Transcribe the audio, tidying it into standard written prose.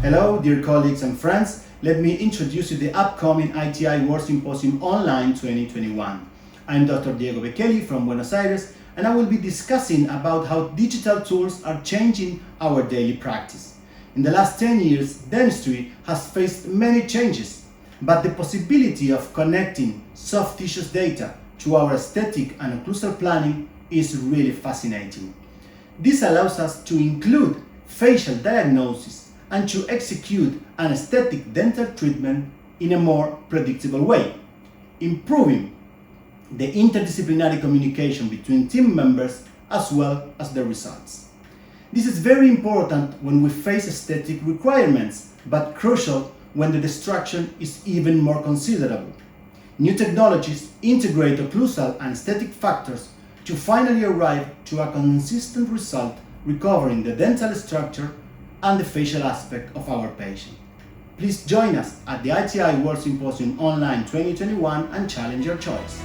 Hello, dear colleagues and friends. Let me introduce you to the upcoming ITI World Symposium Online 2021. I'm Dr. Diego Bechelli from Buenos Aires, and I will be discussing about how digital tools are changing our daily practice. In the last 10 years, dentistry has faced many changes, but the possibility of connecting soft tissues data to our aesthetic and occlusal planning is really fascinating. This allows us to include facial diagnosis and to execute an aesthetic dental treatment in a more predictable way, improving the interdisciplinary communication between team members as well as the results. This is very important when we face aesthetic requirements, but crucial when the distraction is even more considerable. New technologies integrate occlusal and aesthetic factors to finally arrive to a consistent result, recovering the dental structure and the facial aspect of our patient. Please join us at the ITI World Symposium Online 2021 and challenge your choice.